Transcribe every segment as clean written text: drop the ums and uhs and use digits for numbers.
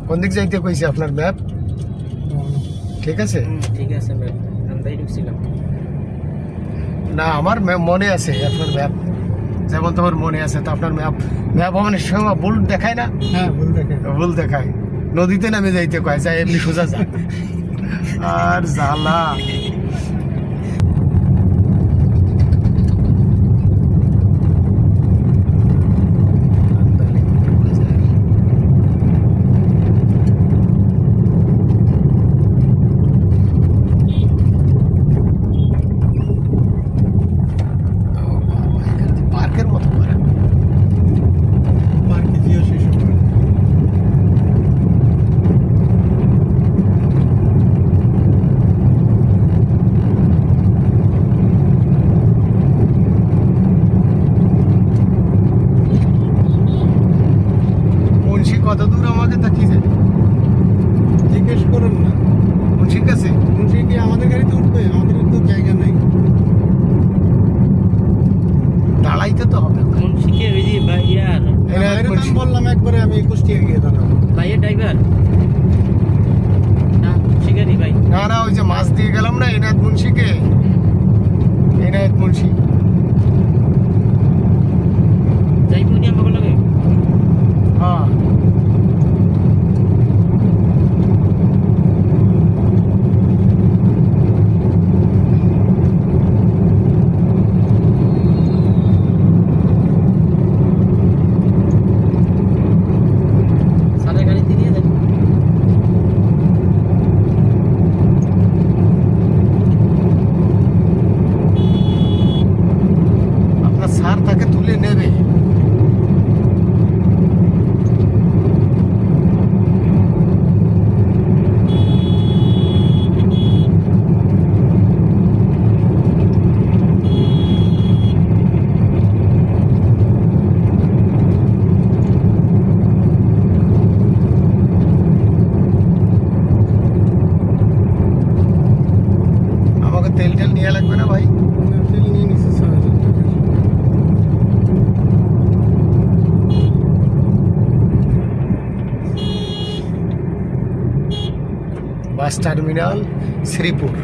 কোন দিক যাইতে কইছে আপনার ম্যাপ? ঠিক আছে, ঠিক আছে ম্যাপ, আমরাই ঢুকছিলাম না আমার মনে আছে আপনার ম্যাপ, যেমন তোমার মনে আছে তো আপনার ম্যাপ অনেক সময় ভুল দেখায় না? হ্যাঁ ভুল দেখায়। নদীতে নামে যাইতে কয়, যায় এমনি সোজা যা। আর জ্বালা। কত দূর আমাকে তাকিয়ে জিজ্ঞেস করুন না মুন্সির কাছে। মুন্সি কি আমাদের গাড়িতে উঠবে? আমাদের তো জায়গা নাই, দাঁড়াইতে তো হবে। মুন্সিকে ওই যে ভাইয়ার নাম বললাম একবারে, আমি কুষ্টিয়া গিয়ে দাঁড়াবো। ভাইয়ের ড্রাইভার না শিকারি ভাই? না না, ওই যে মাছ দিয়ে গেলাম না এনায়েত মুন্সিকে, এনায়েত মুন্সি যাইবনি আমাকে লাগে। হ্যাঁ সারা গাড়িতে দিয়ে দেন। আপনার স্যার তাকে তুলে নেবে। আমাকে তেল টেল নিয়ে লাগবে না ভাই? তেল নিয়ে নিচ্ছে ৬,০০০ টাকা। Bus terminal Sreepur.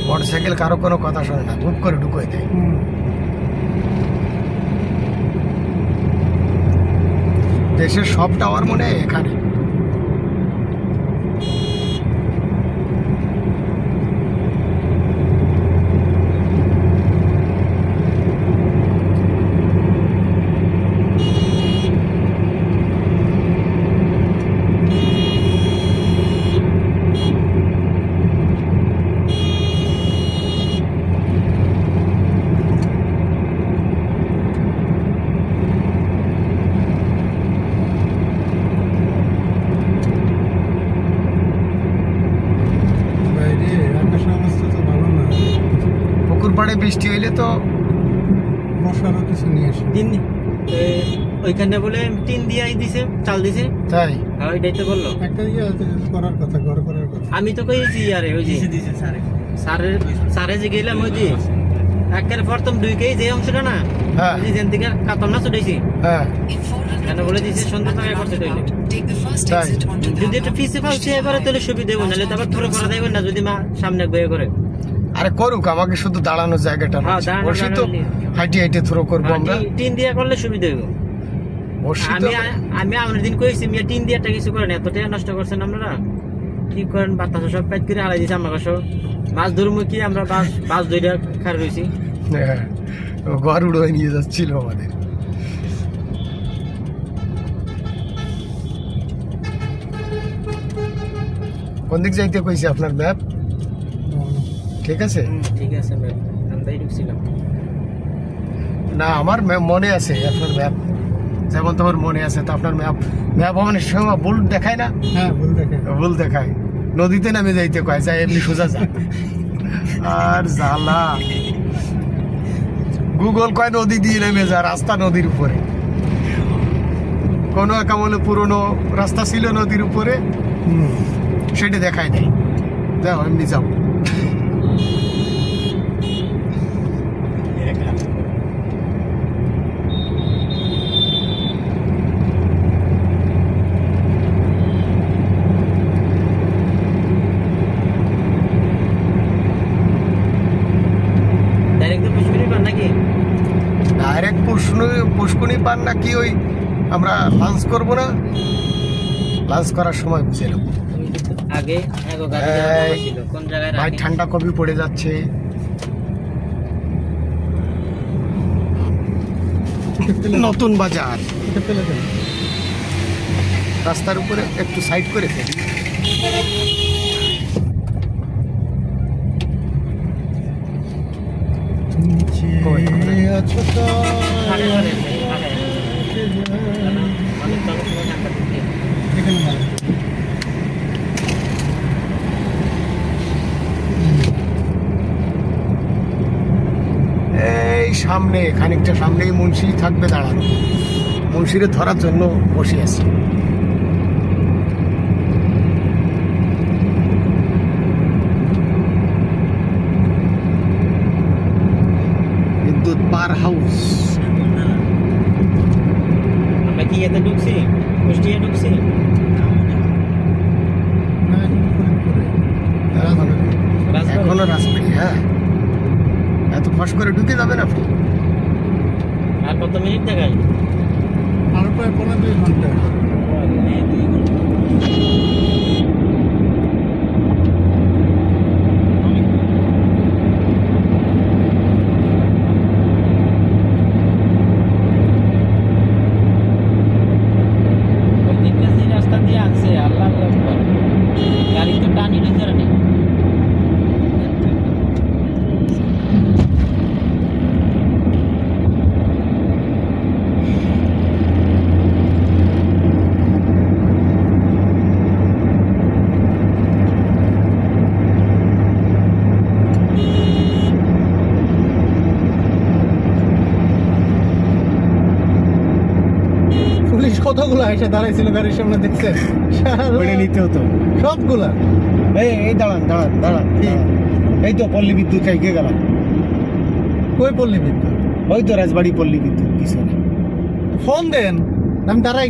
মোটরসাইকেল কারো কোনো কথা শোনে না, বুক করে ঢুকাই দেয়। দেশের সব টাওয়ার মনে হয় এখানে। পাড়ে বৃষ্টি হইলে তো মশারও কিছু নিয়ে আসে। ওইখানে বলে টিন দিয়াই দিছে, চাল দিছে। তাই? হ্যাঁ ওইটাই তো বললো। একটা ইয়ে করার কথা, ঘর করার কথা। আমি তো কইছি আরে ওই যে সারে যে গেলাম ওই যে একের প্রথম 2 কেজি যে অংশটা না, ওই যে যেন থেকে কাতল না ছুটাইছি, হ্যাঁ কেন বলে দিছে সুন্দর টাকা করতে দিলে। তাই যদি একটু পিছে ফালছে এবারে তাহলে সুবিধা হবে, নাহলে তারপর থ্রো করা যাবে না যদি মা সামনে বয়ে করে। আরে করুক, আমাকে শুধু দাঁড়ানোর জায়গাটা বসি তো হাইটে হাইটে থ্রো করবো আমরা। টিন দিয়া করলে সুবিধা হবে। আমি আমার দিন কইছি মিয়া টিন দিয়া কিছু করেন, এত টাকা নষ্ট করছেন আপনারা, কি করেন বাতাস সব প্যাক করে হারাই দিছে আমার কাছে। মাছ ধরবো কি আমরা, বাস দুইটা খার রয়েছি, ঘর উড়ে নিয়ে যাচ্ছিল আমাদের। কোন দিক যাইতে কইছে আপনার ম্যাপ? ঠিক আছে? ঠিক আছে ম্যাপ, আমরাই ঢুকছিলাম। না আমার মনে আছে আপনার ম্যাপ, যেমন তোমার মনে আছে তো আপনার ম্যাপ ভবনের সময় ভুল দেখায় না? হ্যাঁ, ভুল দেখে। ভুল দেখায়, নদীতে নামে যাইতে কয়, যায় এমনি সোজা যা। আর জ্বালা, গুগল কয় নদী দিয়ে নেমে যা, রাস্তা নদীর উপরে। কোনো এক আমলে পুরনো রাস্তা ছিল নদীর উপরে, সেটা দেখায় নাই, যাও এমনি যাও। ডাইরেক্ট পুষ্কুনি পান না কি? ওই আমরা লাঞ্চ করবো না, লাঞ্চ করার সময় বুঝে নেব। আগে কোন জায়গায় ভাই ঠান্ডা কফি পড়ে যাচ্ছে। নতুন বাজার রাস্তার উপরে একটু সাইড করে ফেলি। এই সামনে খানিকটা সামনেই মুন্সি থাকবে দাঁড়ানো, মুন্সিরে ধরার জন্য বসে আছে। বিদ্যুৎ পার হাউস। আমরা কি এতে ঢুকছি? কুষ্টিয়া ঢুকছি? এখনো রাজবাড়ি। হ্যাঁ, এত ফস করে ঢুকে যাবেন আপনি। আর কত মিনিট দেখায়? আর প্রায় 15 ঘন্টা। রাস্তা দিয়ে আনছে, আল্লাহ গাড়ি তো টানি নিতে নেই। পুলিশ কতগুলো এসে দাঁড়াইছিল গাড়ির সামনে, দেখছেন? ওইটা নিতে হতো সবগুলা। এই দাঁড়ান দাঁড়ান দাঁড়ান, এই তো পল্লী বিদ্যুৎ এগিয়ে গেলাম। কই পল্লী বিদ্যুৎ? ওই তো রাজবাড়ি পল্লী বিদ্যুৎ পিছনে। ফোন দেন, আমি দাঁড়াই।